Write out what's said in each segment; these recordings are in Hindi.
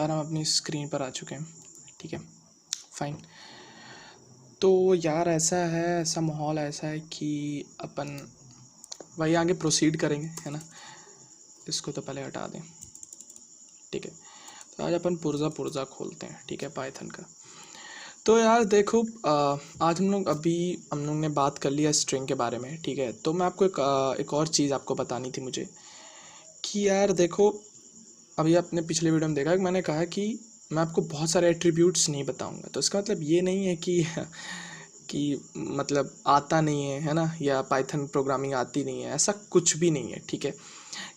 यार हम अपनी स्क्रीन पर आ चुके हैं, ठीक है, फाइन। तो यार ऐसा माहौल ऐसा है कि अपन वही आगे प्रोसीड करेंगे, है ना। इसको तो पहले हटा दें, ठीक है। तो आज अपन पुर्जा खोलते हैं, ठीक है, पाइथन का। तो यार देखो, आज हम लोग ने बात कर लिया स्ट्रिंग के बारे में, ठीक है। तो मैं आपको एक और चीज़ आपको बतानी थी मुझे कि यार देखो, अभी आपने पिछले वीडियो में देखा कि मैंने कहा कि मैं आपको बहुत सारे एट्रीब्यूट्स नहीं बताऊंगा। तो इसका मतलब ये नहीं है कि मतलब आता नहीं है ना, या पाइथन प्रोग्रामिंग आती नहीं है, ऐसा कुछ भी नहीं है, ठीक है।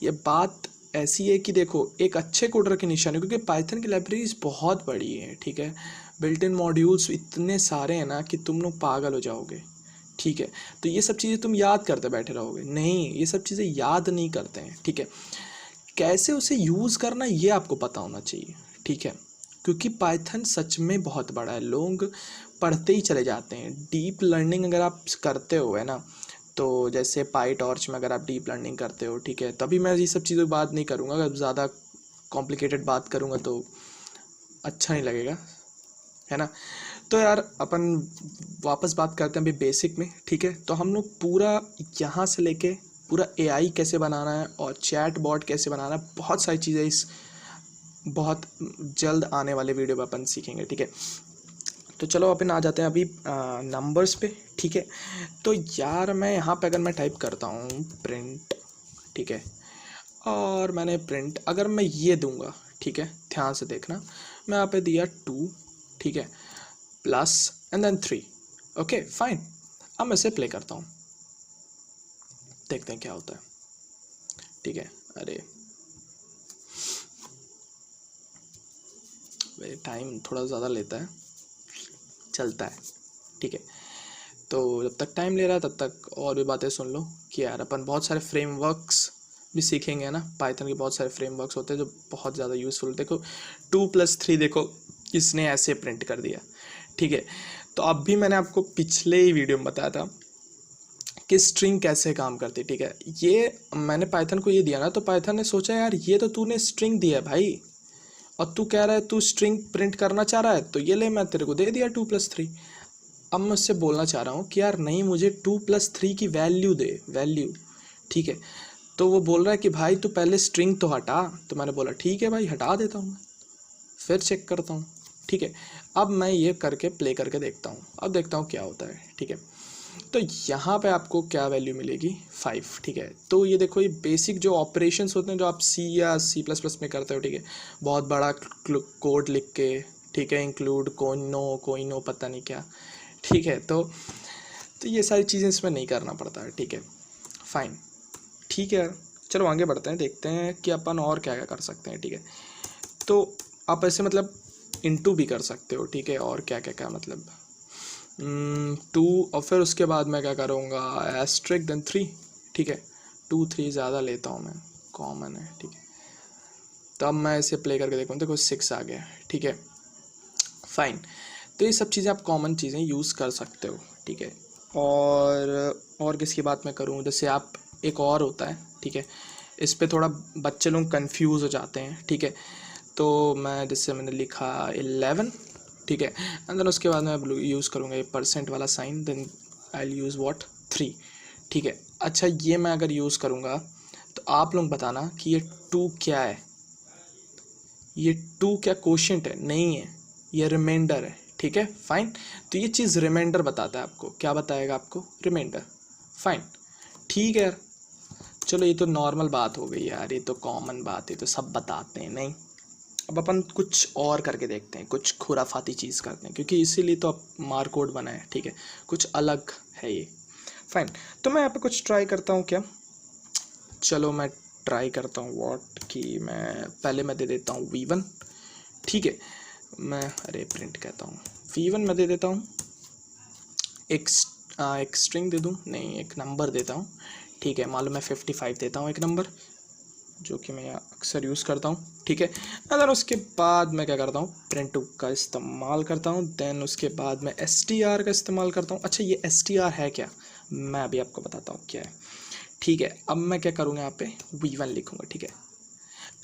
ये बात ऐसी है कि देखो, एक अच्छे कोडर की निशानी, क्योंकि पाइथन की लाइब्रेरीज बहुत बड़ी है, ठीक है। बिल्ट इन मॉड्यूल्स इतने सारे हैं ना कि तुम लोग पागल हो जाओगे, ठीक है। तो ये सब चीज़ें तुम याद करते बैठे रहोगे, नहीं, ये सब चीज़ें याद नहीं करते हैं, ठीक है। कैसे उसे यूज़ करना ये आपको पता होना चाहिए, ठीक है। क्योंकि पाइथन सच में बहुत बड़ा है, लोग पढ़ते ही चले जाते हैं। डीप लर्निंग अगर आप करते हो, है ना, तो जैसे पाई टॉर्च में अगर आप डीप लर्निंग करते हो, ठीक है, तभी मैं ये सब चीज़ों की बात नहीं करूँगा। अगर ज़्यादा कॉम्प्लिकेटेड बात करूँगा तो अच्छा नहीं लगेगा, है ना। तो यार अपन वापस बात करते हैं अभी बेसिक में, ठीक है। तो हम लोग पूरा यहाँ से लेके पूरा एआई कैसे बनाना है और चैट बॉट कैसे बनाना है, बहुत सारी चीज़ें इस बहुत जल्द आने वाले वीडियो में अपन सीखेंगे, ठीक है। तो चलो अपन आ जाते हैं अभी नंबर्स पे, ठीक है। तो यार मैं यहाँ पे अगर मैं टाइप करता हूँ प्रिंट, ठीक है, और मैंने प्रिंट अगर मैं ये दूंगा, ठीक है, ध्यान से देखना, मैं यहाँ पे दिया 2, ठीक है, plus and then 3, okay fine. अब मैं इसे प्ले करता हूँ, देखते हैं क्या होता है, ठीक है। अरे टाइम थोड़ा ज़्यादा लेता है, चलता है, ठीक है। तो जब तक टाइम ले रहा है तब तक और भी बातें सुन लो कि यार अपन बहुत सारे फ्रेमवर्क्स भी सीखेंगे ना। पाइथन के बहुत सारे फ्रेमवर्क्स होते हैं जो बहुत ज़्यादा यूज़फुल। देखो 2+3 देखो इसने ऐसे प्रिंट कर दिया, ठीक है। तो अब भी मैंने आपको पिछले ही वीडियो में बताया था कि स्ट्रिंग कैसे काम करती है, ठीक है। ये मैंने पाइथन को ये दिया ना, तो पाइथन ने सोचा यार ये तो तूने स्ट्रिंग दिया है भाई, और तू कह रहा है तू स्ट्रिंग प्रिंट करना चाह रहा है, तो ये ले मैं तेरे को दे दिया 2+3। अब मैं उससे बोलना चाह रहा हूँ कि यार नहीं, मुझे 2+3 की वैल्यू दे, वैल्यू, ठीक है। तो वो बोल रहा है कि भाई तू पहले स्ट्रिंग तो हटा। तो मैंने बोला ठीक है भाई, हटा देता हूँ, फिर चेक करता हूँ, ठीक है। अब मैं ये करके प्ले करके देखता हूँ, अब देखता हूँ क्या होता है, ठीक है। तो यहाँ पे आपको क्या वैल्यू मिलेगी, 5, ठीक है। तो ये देखो, ये बेसिक जो ऑपरेशंस होते हैं जो आप सी या C++ में करते हो, ठीक है, बहुत बड़ा कोड लिख के, ठीक है, इंक्लूड कोइनो पता नहीं क्या, ठीक है। तो ये सारी चीज़ें इसमें नहीं करना पड़ता है, ठीक है, फाइन, ठीक है। चलो आगे बढ़ते हैं, देखते हैं कि अपन और क्या क्या कर सकते हैं, ठीक है। तो आप ऐसे मतलब इनटू भी कर सकते हो, ठीक है, और क्या क्या क्या मतलब 2, और फिर उसके बाद मैं क्या करूँगा, एस्ट्रिक देन 3, ठीक है। 2 3 ज़्यादा लेता हूँ मैं, कॉमन है, ठीक है। तो अब मैं इसे प्ले करके देखूँ, देखो 6 आ गया, ठीक है, फाइन। तो ये सब चीज़ें आप कॉमन चीज़ें यूज़ कर सकते हो, ठीक है। और किसकी बात मैं करूँ, जैसे आप एक और होता है, ठीक है, इस पे थोड़ा बच्चे लोग कंफ्यूज हो जाते हैं, ठीक है। तो मैं जैसे मैंने लिखा 11, ठीक है, एंड देन उसके बाद मैं यूज़ करूँगा ये % वाला sign, then I will use what 3, ठीक है। अच्छा, ये मैं अगर यूज़ करूँगा तो आप लोग बताना कि ये 2 क्या है, ये 2 क्या कोशेंट है, नहीं है, ये रिमाइंडर है, ठीक है, फाइन। तो ये चीज़ रिमाइंडर बताता है आपको, क्या बताएगा आपको, रिमाइंडर, फाइन, ठीक है यार। चलो ये तो नॉर्मल बात हो गई यार, ये तो कॉमन बात है, तो सब बताते हैं, नहीं। अब अपन कुछ और करके देखते हैं, कुछ खुराफाती चीज़ करते हैं, क्योंकि इसीलिए तो अब मारकोड बना है, ठीक है, कुछ अलग है ये, फाइन। तो मैं यहाँ पे कुछ ट्राई करता हूँ क्या, चलो मैं ट्राई करता हूँ व्हाट कि मैं दे देता हूँ V1, ठीक है। मैं अरे प्रिंट कहता हूँ, V1 मैं दे देता हूँ, एक स्ट्रिंग दे दूँ, नहीं एक नंबर देता हूँ, ठीक है। मालूम मैं 55 देता हूँ एक नंबर, जो कि मैं अक्सर यूज़ करता हूँ, ठीक है। अगर उसके बाद मैं क्या करता हूँ, प्रिंट का इस्तेमाल करता हूँ, देन उसके बाद मैं str का इस्तेमाल करता हूँ। अच्छा, ये str है क्या, मैं अभी आपको बताता हूँ क्या है, ठीक है। अब मैं क्या करूँगा, यहाँ पे V1 लिखूँगा, ठीक है,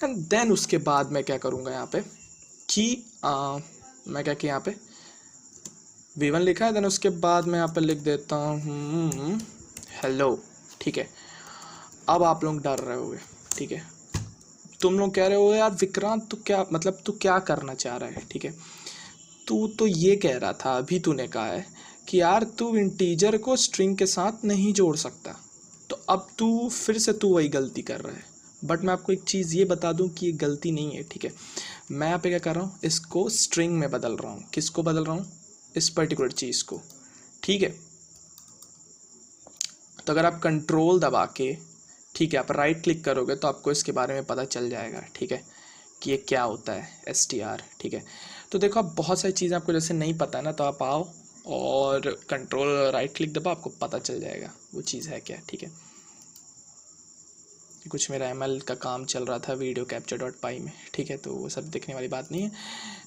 एंड देन उसके बाद मैं क्या करूँगा, यहाँ पे कि मैं क्या कि यहाँ पे v1 लिखा है, देन उसके बाद मैं यहाँ पे लिख देता हूँ हेलो। ठीक है, अब आप लोग डर रहे होगे, ठीक है, तुम लोग कह रहे हो यार विक्रांत तू क्या मतलब तू क्या करना चाह रहा है। ठीक है, तू तो ये कह रहा था, अभी तूने कहा है कि यार तू इंटीजर को स्ट्रिंग के साथ नहीं जोड़ सकता, तो अब तू फिर से तू वही गलती कर रहा है। बट मैं आपको एक चीज़ ये बता दूं कि ये गलती नहीं है। ठीक है, मैं यहाँ पे क्या कर रहा हूँ, इसको स्ट्रिंग में बदल रहा हूँ। किसको बदल रहा हूँ, इस पर्टिकुलर चीज़ को। ठीक है, तो अगर आप कंट्रोल दबा के, ठीक है, आप राइट क्लिक करोगे तो आपको इसके बारे में पता चल जाएगा। ठीक है, कि ये क्या होता है str। ठीक है, तो देखो आप बहुत सारी चीज़ें आपको जैसे नहीं पता है ना, तो आप आओ और कंट्रोल राइट क्लिक दबा, आपको पता चल जाएगा वो चीज़ है क्या। ठीक है, कुछ मेरा ml का काम चल रहा था वीडियो capture.py में। ठीक है, तो वो सब देखने वाली बात नहीं है।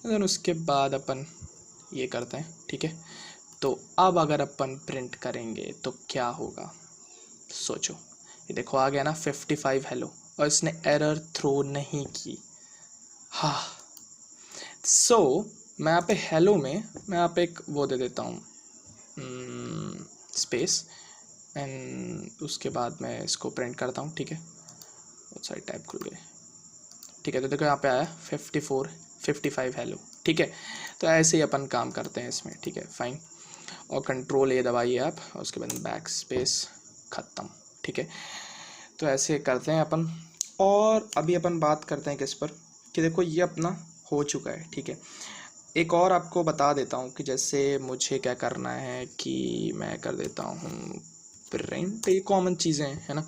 देन उसके बाद अपन ये करते हैं। ठीक है, तो अब अगर अपन प्रिंट करेंगे तो क्या होगा, सोचो। ये देखो आ गया ना 55 हेलो, और इसने एरर थ्रो नहीं की। हाँ, सो मैं यहाँ पे हेलो में मैं यहाँ पे एक वो दे देता हूँ स्पेस, एंड उसके बाद मैं इसको प्रिंट करता हूँ। ठीक है, बहुत सारी टाइप खुल गए। ठीक है, तो देखो यहाँ पे आया 55 हेलो। ठीक है, तो ऐसे ही अपन काम करते हैं इसमें। ठीक है, फाइन, और कंट्रोल ये दबाइए आप, और उसके बाद बैक स्पेस, ख़त्म। ठीक है, तो ऐसे करते हैं अपन। और अभी अपन बात करते हैं किस पर, कि देखो ये अपना हो चुका है। ठीक है, एक और आपको बता देता हूँ कि जैसे मुझे क्या करना है कि मैं कर देता हूँ प्रिंट, ये कॉमन चीज़ें हैं, है ना,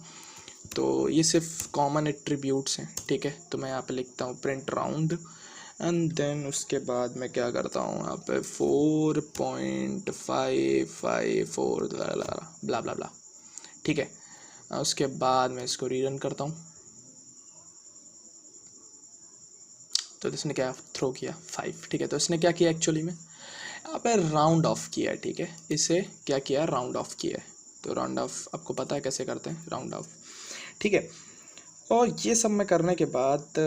तो ये सिर्फ कॉमन एट्रीब्यूट्स हैं। ठीक है, तो मैं यहाँ पे लिखता हूँ प्रिंट राउंड, एंड देन उसके बाद मैं क्या करता हूँ यहाँ पे 4.554 ब्ला ब्ला ब्ला। ठीक है, उसके बाद मैं इसको रीरन करता हूँ, तो इसने क्या थ्रो किया 5। ठीक है, तो इसने क्या किया एक्चुअली में यहाँ पे राउंड ऑफ किया है। ठीक है, इसे क्या किया, राउंड ऑफ किया है। तो राउंड ऑफ आपको पता है कैसे करते हैं, राउंड ऑफ। ठीक है, और ये सब मैं करने के बाद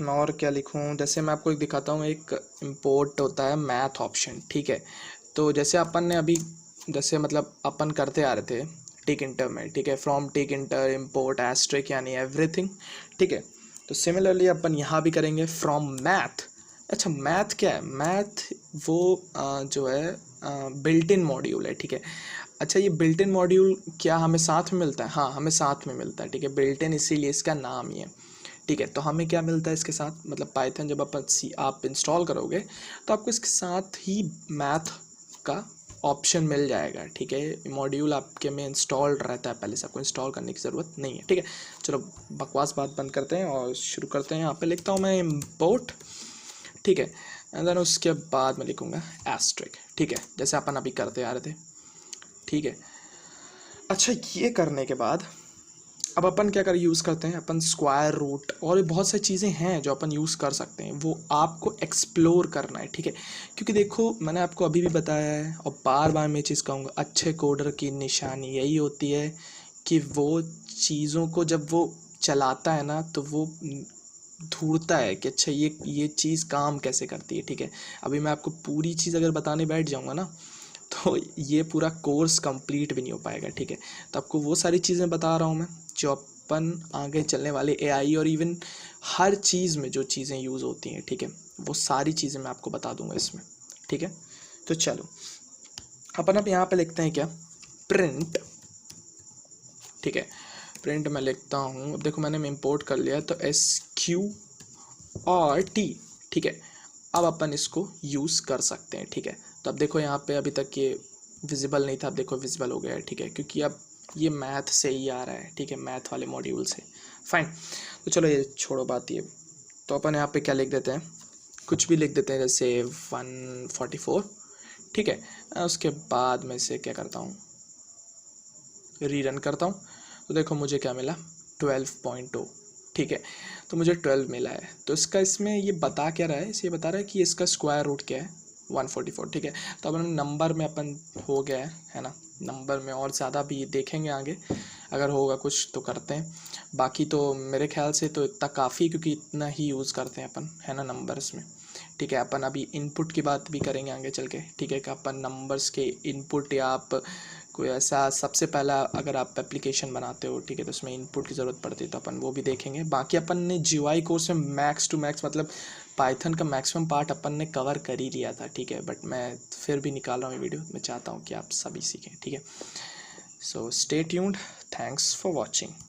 मैं और क्या लिखूँ, जैसे मैं आपको एक दिखाता हूँ, एक इम्पोर्ट होता है मैथ ऑप्शन। ठीक है, तो जैसे अपन ने अभी जैसे मतलब अपन करते आ रहे थे टिक इंटर में। ठीक है, from tkinter import asterisk यानी एवरीथिंग। ठीक है, तो सिमिलरली अपन यहाँ भी करेंगे फ्रॉम मैथ। अच्छा, मैथ क्या है, मैथ वो जो है बिल्ट इन मॉड्यूल है। ठीक है, अच्छा ये बिल्ट इन मॉड्यूल क्या हमें साथ में मिलता है, हाँ हमें साथ में मिलता है। ठीक है, बिल्ट इन इसीलिए इसका नाम ही है। ठीक है, तो हमें क्या मिलता है इसके साथ, मतलब पाइथन जब आप इंस्टॉल करोगे तो आपको इसके साथ ही मैथ का ऑप्शन मिल जाएगा। ठीक है, मॉड्यूल आपके में इंस्टॉल्ड रहता है पहले से, आपको इंस्टॉल करने की ज़रूरत नहीं है। ठीक है, चलो बकवास बात बंद करते हैं और शुरू करते हैं। यहाँ पे लिखता हूँ मैं इम्पोर्ट। ठीक है, एंड देन उसके बाद मैं लिखूँगा एस्ट्रिक। ठीक है, जैसे अपन अभी करते आ रहे थे। ठीक है, अच्छा ये करने के बाद अब अपन क्या कर यूज़ करते हैं, अपन स्क्वायर रूट और बहुत सारी चीज़ें हैं जो अपन यूज़ कर सकते हैं, वो आपको एक्सप्लोर करना है। ठीक है, क्योंकि देखो मैंने आपको अभी भी बताया है और बार बार मैं चीज़ कहूँगा, अच्छे कोडर की निशानी यही होती है कि वो चीज़ों को जब वो चलाता है ना तो वो ढूंढता है कि अच्छा ये चीज़ काम कैसे करती है। ठीक है, अभी मैं आपको पूरी चीज़ अगर बताने बैठ जाऊँगा ना तो ये पूरा कोर्स कंप्लीट भी नहीं हो पाएगा। ठीक है, तो आपको वो सारी चीज़ें बता रहा हूँ मैं जो अपन आगे चलने वाले एआई और इवन हर चीज़ में जो चीज़ें यूज़ होती हैं। ठीक है, वो सारी चीज़ें मैं आपको बता दूंगा इसमें। ठीक है, तो चलो अपन अब यहाँ पे लिखते हैं क्या, प्रिंट। ठीक है, प्रिंट मैं लिखता हूँ, अब देखो मैंने इम्पोर्ट कर लिया तो SQRT। ठीक है, अब अपन इसको यूज़ कर सकते हैं। ठीक है, तो अब देखो यहाँ पे अभी तक ये विजिबल नहीं था, अब देखो विजिबल हो गया है। ठीक है, क्योंकि अब ये मैथ से ही आ रहा है। ठीक है, मैथ वाले मॉड्यूल से। फाइन, तो चलो ये छोड़ो बात ये, तो अपन यहाँ पे क्या लिख देते हैं, कुछ भी लिख देते हैं, जैसे 144। ठीक है, उसके बाद में से क्या करता हूँ, रीरन करता हूँ, तो देखो मुझे क्या मिला 12.2। ठीक है, तो मुझे 12 मिला है। तो इसका इसमें ये बता क्या रहा है, इसे बता रहा है कि इसका स्क्वायर रूट क्या है, 144। ठीक है, तो अब नंबर में अपन हो गया है ना, नंबर में और ज़्यादा भी देखेंगे आगे, अगर होगा कुछ तो करते हैं, बाकी तो मेरे ख्याल से तो इतना काफ़ी, क्योंकि इतना ही यूज़ करते हैं अपन, है ना, नंबर्स में। ठीक है, अपन अभी इनपुट की बात भी करेंगे आगे चल के। ठीक है, कि अपन नंबर्स के इनपुट या आप कोई ऐसा सबसे पहला अगर आप एप्लीकेशन बनाते हो, ठीक है, तो उसमें इनपुट की ज़रूरत पड़ती है, तो अपन वो भी देखेंगे। बाकी अपन ने GUI कोर्स में मैक्स टू मैक्स मतलब पाइथन का मैक्सिमम पार्ट अपन ने कवर कर ही लिया था। ठीक है, बट मैं फिर भी निकाल रहा हूँ वीडियो, मैं चाहता हूँ कि आप सभी सीखें। ठीक है, so stay tuned, thanks for watching.